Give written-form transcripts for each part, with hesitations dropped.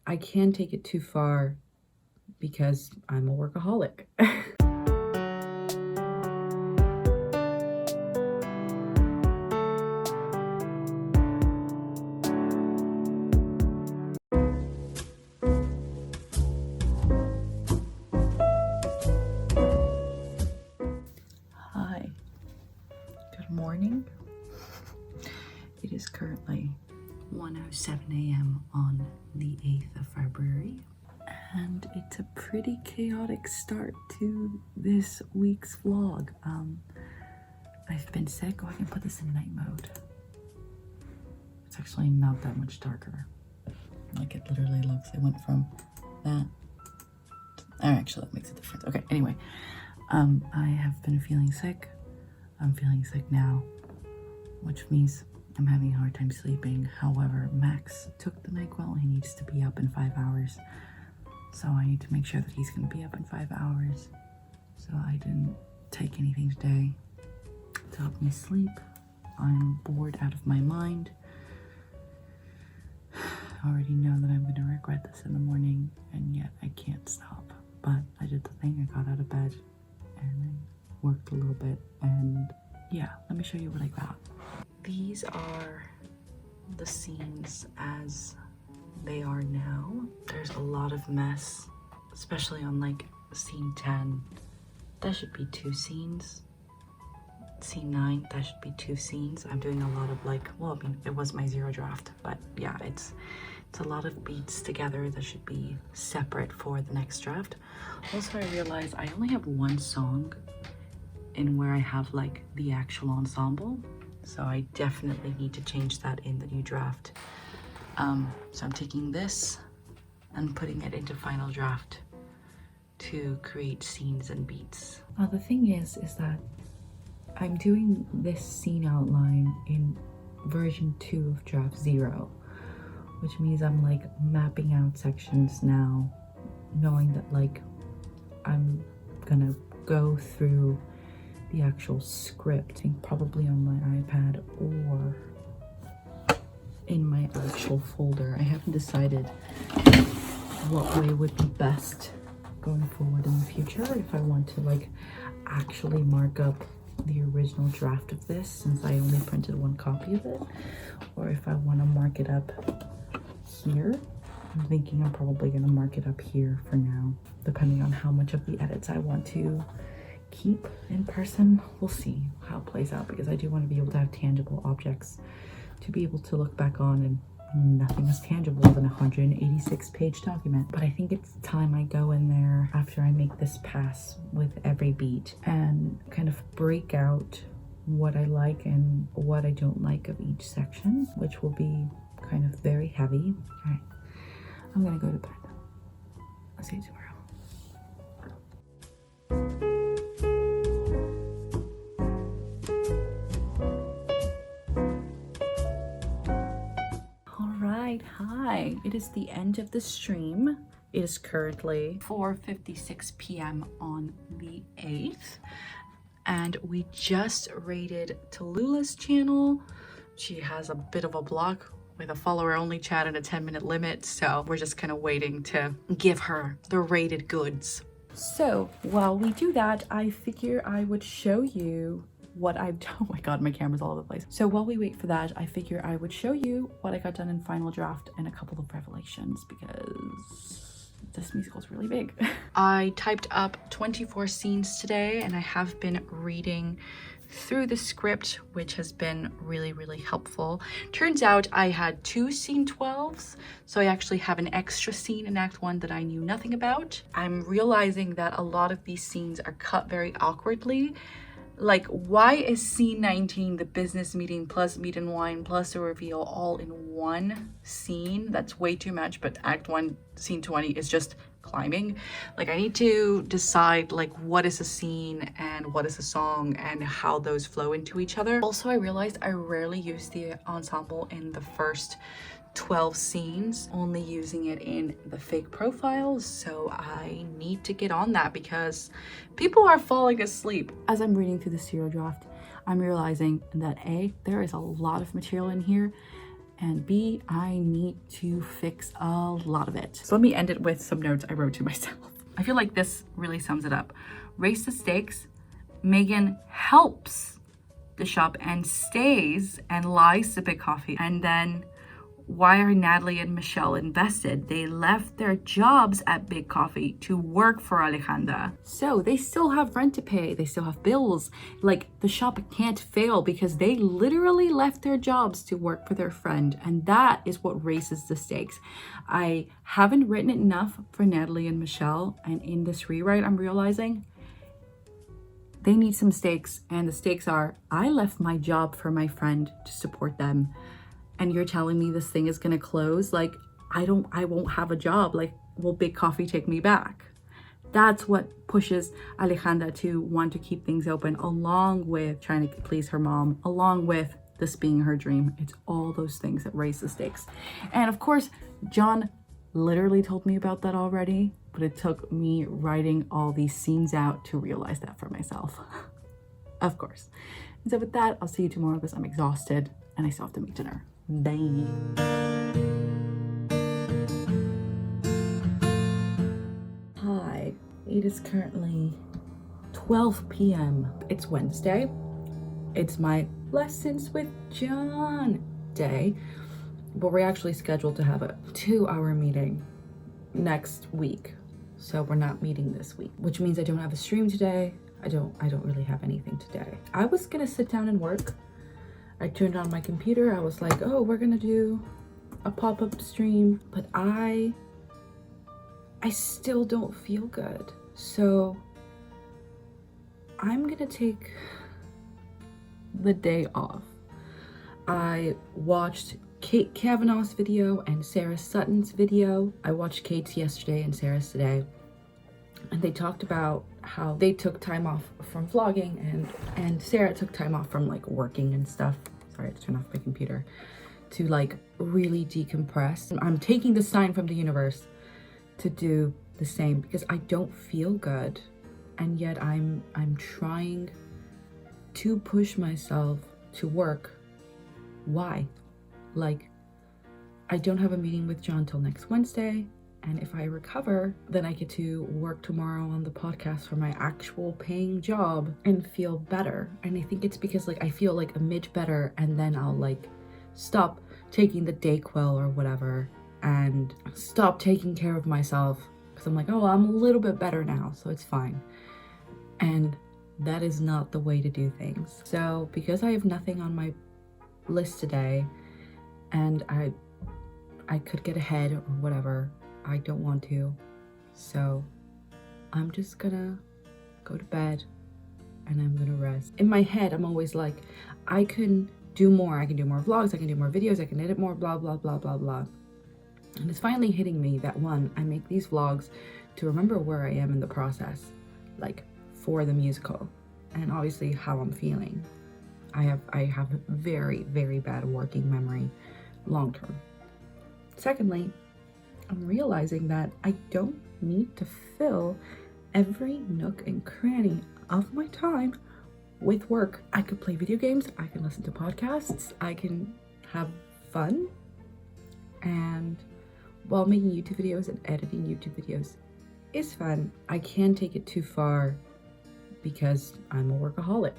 I can take it too far because I'm a workaholic. Hi, good morning. It is currently 1:07 a.m. on the 8th of February, and it's a pretty chaotic start to this week's vlog. I've been sick. Oh, I can put this in night mode. It's actually not that much darker. Like, it literally looks, it went from that to, actually that makes a difference. Okay, anyway, I have been feeling sick. I'm feeling sick now, which means I'm having a hard time sleeping. However, Max took the NyQuil. He needs to be up in 5 hours. So I need to make sure that he's going to be up in 5 hours. So I didn't take anything today to help me sleep. I'm bored out of my mind. I already know that I'm going to regret this in the morning, and yet I can't stop. But I did the thing. I got out of bed and I worked a little bit, and yeah, let me show you what I got. These are the scenes as they are now. There's a lot of mess, especially on like scene 10. That should be 2 scenes. Scene 9, that should be 2 scenes. I'm doing a lot of like, well, I mean, it was my 0 draft, but yeah, it's a lot of beats together that should be separate for the next draft. Also, I realized I only have 1 song in where I have like the actual ensemble. So I definitely need to change that in the new draft. So I'm taking this and putting it into final draft to create scenes and beats. The thing is that I'm doing this scene outline in version 2 of draft 0, which means I'm like mapping out sections now, knowing that like I'm gonna go through the actual script, I think probably on my iPad or in my actual folder. I haven't decided what way would be best going forward in the future, if I want to like actually mark up the original draft of this, since I only printed 1 copy of it, or if I want to mark it up here. I'm thinking I'm probably going to mark it up here for now, depending on how much of the edits I want to keep in person. We'll see how it plays out, because I do want to be able to have tangible objects to be able to look back on, and nothing is tangible than a 186-page document. But I think it's time I go in there after I make this pass with every beat and kind of break out what I like and what I don't like of each section, which will be kind of very heavy. All right, I'm gonna go to bed. I'll see you tomorrow. Hi, it is the end of the stream. It is currently 4:56 p.m. on the 8th, and we just raided Tallulah's channel. She has a bit of a block with a follower only chat and a 10-minute limit, so we're just kind of waiting to give her the raided goods. So while we do that, I figure I would show you what I've done. Oh my god, my camera's all over the place. So while we wait for that, I figure I would show you what I got done in final draft and a couple of revelations, because this musical is really big. I typed up 24 scenes today, and I have been reading through the script, which has been really helpful. Turns out I had 2 scene 12s, so I actually have an extra scene in Act 1 that I knew nothing about. I'm realizing that a lot of these scenes are cut very awkwardly. Like, why is scene 19, the business meeting plus meat and wine plus a reveal, all in 1 scene? That's way too much. But Act 1, scene 20 is just climbing. Like, I need to decide like what is a scene and what is a song and how those flow into each other. Also, I realized I rarely use the ensemble in the first 12 scenes, only using it in the fake profiles, so I need to get on that because people are falling asleep. As I'm reading through the 0 draft, I'm realizing that A, there is a lot of material in here, and B, I need to fix a lot of it. So let me end it with some notes I wrote to myself. I feel like this really sums it up. Raise the stakes. Megan helps the shop and stays and lies to Big Coffee. And then why are Natalie and Michelle invested? They left their jobs at Big Coffee to work for Alejandra. So they still have rent to pay. They still have bills. Like, the shop can't fail because they literally left their jobs to work for their friend. And that is what raises the stakes. I haven't written it enough for Natalie and Michelle. And in this rewrite, I'm realizing they need some stakes. And the stakes are, I left my job for my friend to support them. And you're telling me this thing is gonna close? Like, I won't have a job. Like, will Big Coffee take me back? That's what pushes Alejandra to want to keep things open, along with trying to please her mom, along with this being her dream. It's all those things that raise the stakes. And of course, John literally told me about that already, but it took me writing all these scenes out to realize that for myself. Of course. And so with that, I'll see you tomorrow because I'm exhausted and I still have to make dinner. Bye. Hi, it is currently 12 p.m. It's Wednesday. It's my lessons with John day, but we're actually scheduled to have a 2-hour meeting next week. So we're not meeting this week, which means I don't have a stream today. I don't really have anything today. I was gonna sit down and work. I turned on my computer. I was like, oh, we're gonna do a pop-up stream, but I still don't feel good. So I'm gonna take the day off. I watched Kate Kavanaugh's video and Sarah Sutton's video. I watched Kate's yesterday and Sarah's today. And they talked about how they took time off from vlogging and Sarah took time off from like working and stuff. Sorry, I had to turn off my computer to like really decompress. I'm taking the sign from the universe to do the same because I don't feel good. And yet I'm trying to push myself to work. Why? Like, I don't have a meeting with John till next Wednesday. And if I recover, then I get to work tomorrow on the podcast for my actual paying job and feel better. And I think it's because like I feel like a midge better and then I'll like stop taking the Dayquil or whatever and stop taking care of myself because I'm like, oh, I'm a little bit better now, so it's fine. And that is not the way to do things. So because I have nothing on my list today and I could get ahead or whatever, I don't want to, so I'm just gonna go to bed and I'm gonna rest. In my head, I'm always like, I can do more. I can do more vlogs, I can do more videos, I can edit more, blah, blah, blah, blah, blah. And it's finally hitting me that one, I make these vlogs to remember where I am in the process, like for the musical, and obviously how I'm feeling. I have very, very bad working memory long term. Secondly, I'm realizing that I don't need to fill every nook and cranny of my time with work. I could play video games, I can listen to podcasts, I can have fun, and while making YouTube videos and editing YouTube videos is fun, I can take it too far because I'm a workaholic.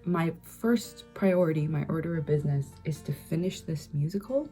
My first priority, my order of business, is to finish this musical.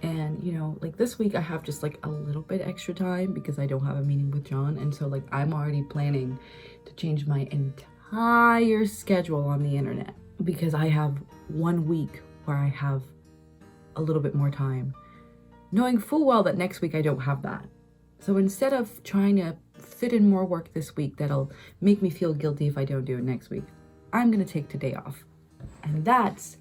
And you know, like this week I have just like a little bit extra time because I don't have a meeting with John, and so like I'm already planning to change my entire schedule on the internet because I have 1 week where I have a little bit more time, knowing full well that next week I don't have that. So instead of trying to fit in more work this week that'll make me feel guilty if I don't do it next week, I'm gonna take today off. And that's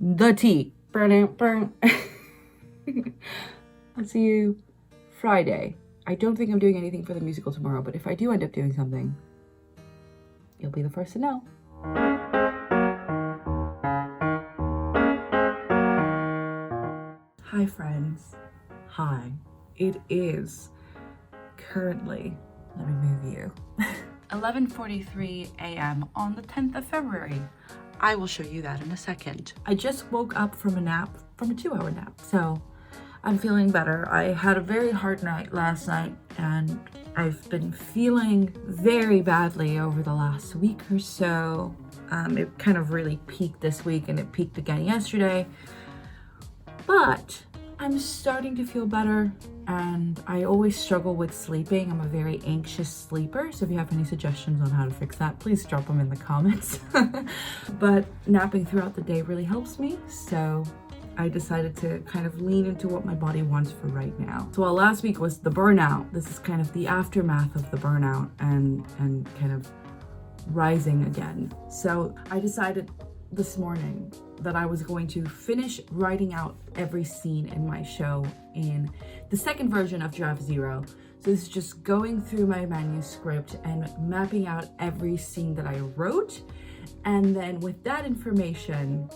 the tea. Burn. I'll see you Friday. I don't think I'm doing anything for the musical tomorrow, but if I do end up doing something, you'll be the first to know. Hi friends. Hi. It is currently, let me move you, 11:43 a.m. on the 10th of February. I will show you that in a second. I just woke up from a nap from a 2-hour nap. So I'm feeling better. I had a very hard night last night, and I've been feeling very badly over the last week or so. It kind of really peaked this week, and it peaked again yesterday. But I'm starting to feel better, and I always struggle with sleeping. I'm a very anxious sleeper, so if you have any suggestions on how to fix that, please drop them in the comments. But napping throughout the day really helps me, so I decided to kind of lean into what my body wants for right now. So while last week was the burnout, this is kind of the aftermath of the burnout and kind of rising again. So I decided this morning that I was going to finish writing out every scene in my show in the second version of Draft Zero. So this is just going through my manuscript and mapping out every scene that I wrote, and then with that information,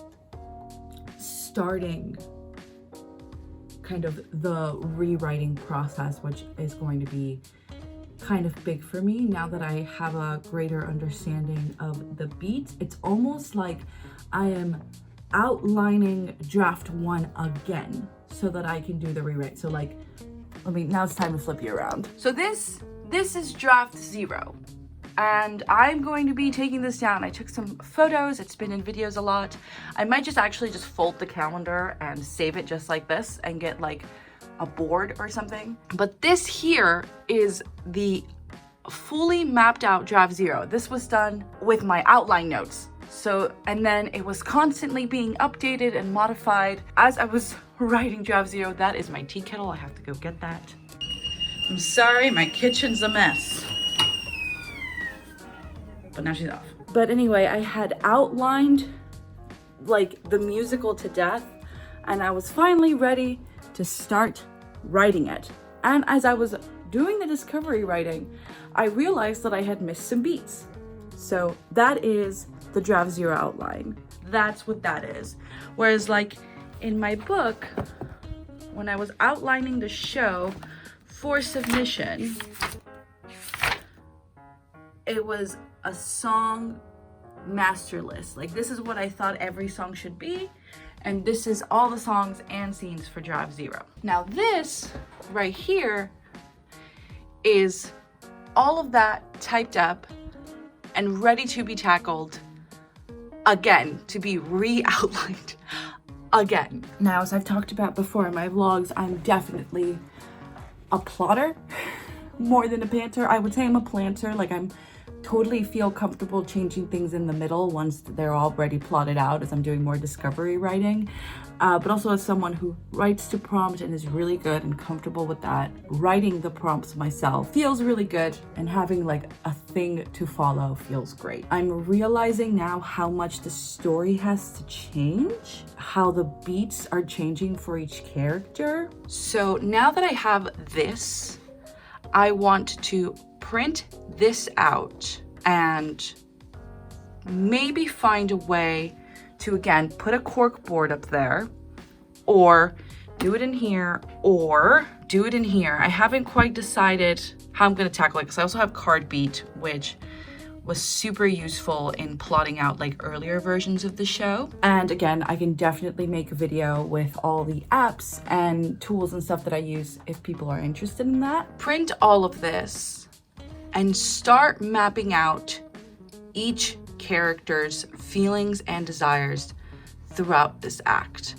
starting kind of the rewriting process, which is going to be kind of big for me now that I have a greater understanding of the beats. It's almost like I am outlining draft 1 again so that I can do the rewrite. So like, now it's time to flip you around. So this is Draft 0. And I'm going to be taking this down. I took some photos. It's been in videos a lot. I might just actually just fold the calendar and save it just like this and get like a board or something. But this here is the fully mapped out Draft 0. This was done with my outline notes. So, and then it was constantly being updated and modified as I was writing Draft 0. That is my tea kettle. I have to go get that. I'm sorry, my kitchen's a mess. But now she's off. But anyway, I had outlined like the musical to death, and I was finally ready to start writing it. And as I was doing the discovery writing, I realized that I had missed some beats. So that is the Draft 0 outline. That's what that is. Whereas like in my book, when I was outlining the show for submission, it was a song master list. Like, this is what I thought every song should be, and this is all the songs and scenes for Draft 0. Now this right here is all of that typed up and ready to be tackled again, to be re-outlined again. Now, as I've talked about before in my vlogs, I'm definitely a plotter more than a pantser. I would say I'm a planter. Like, I'm totally feel comfortable changing things in the middle once they're already plotted out as I'm doing more discovery writing. But also as someone who writes to prompt and is really good and comfortable with that, writing the prompts myself feels really good, and having like a thing to follow feels great. I'm realizing now how much the story has to change, how the beats are changing for each character. So now that I have this, I want to print this out and maybe find a way to, again, put a cork board up there, or do it in here, or do it in here. I haven't quite decided how I'm going to tackle it, because I also have card beat, which was super useful in plotting out like earlier versions of the show. And again, I can definitely make a video with all the apps and tools and stuff that I use if people are interested in that. Print all of this and start mapping out each character's feelings and desires throughout this act.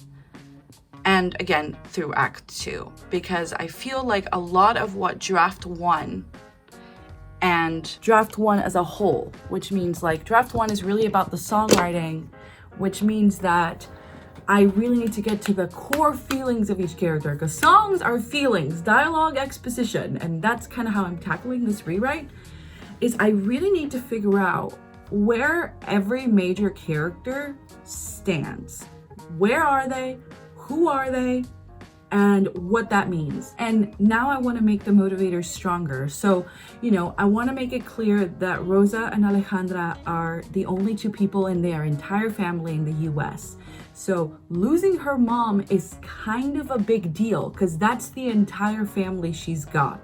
And again, through Act 2, because I feel like a lot of what Draft 1 and Draft 1 as a whole, which means like Draft 1 is really about the songwriting, which means that I really need to get to the core feelings of each character, because songs are feelings, dialogue, exposition, and that's kind of how I'm tackling this rewrite, is I really need to figure out where every major character stands. Where are they? Who are they? And what that means. And now I want to make the motivators stronger. So, you know, I want to make it clear that Rosa and Alejandra are the only two people in their entire family in the US. So losing her mom is kind of a big deal, because that's the entire family she's got.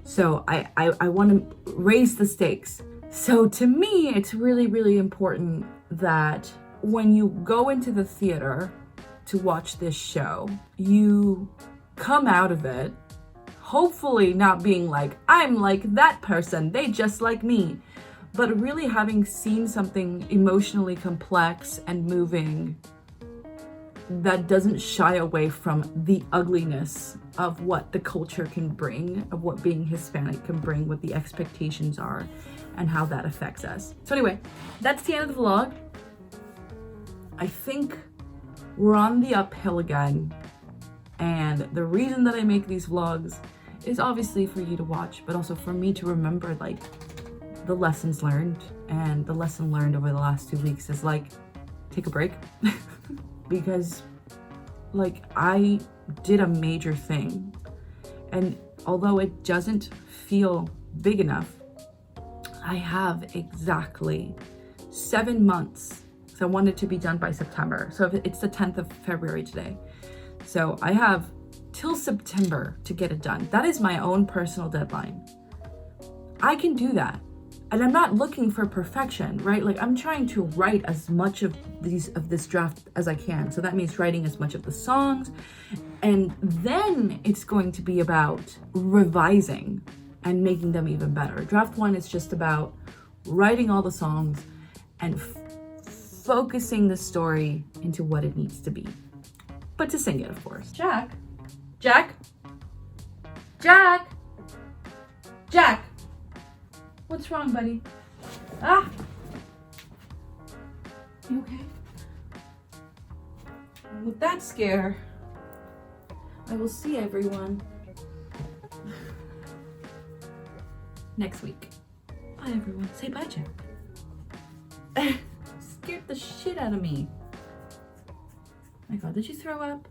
So I want to raise the stakes. So to me, it's really, really important that when you go into the theater to watch this show, you come out of it hopefully not being like, I'm like that person, they just like me, but really having seen something emotionally complex and moving that doesn't shy away from the ugliness of what the culture can bring, of what being Hispanic can bring, what the expectations are, and how that affects us. So anyway, that's the end of the vlog. I think we're on the uphill again, and the reason that I make these vlogs is obviously for you to watch, but also for me to remember like the lessons learned. And the lesson learned over the last 2 weeks is like, take a break. Because like I did a major thing, and although it doesn't feel big enough, I have exactly 7 months. So I want it to be done by September. So it's the 10th of February today. So I have till September to get it done. That is my own personal deadline. I can do that. And I'm not looking for perfection, right? Like I'm trying to write as much of this draft as I can. So that means writing as much of the songs. And then it's going to be about revising and making them even better. Draft 1 is just about writing all the songs and focusing the story into what it needs to be. But to sing it, of course. Jack? What's wrong, buddy? Ah! You okay? With that scare, I will see everyone next week. Bye, everyone. Say bye, Jack. Scared the shit out of me. Oh my God, did you throw up?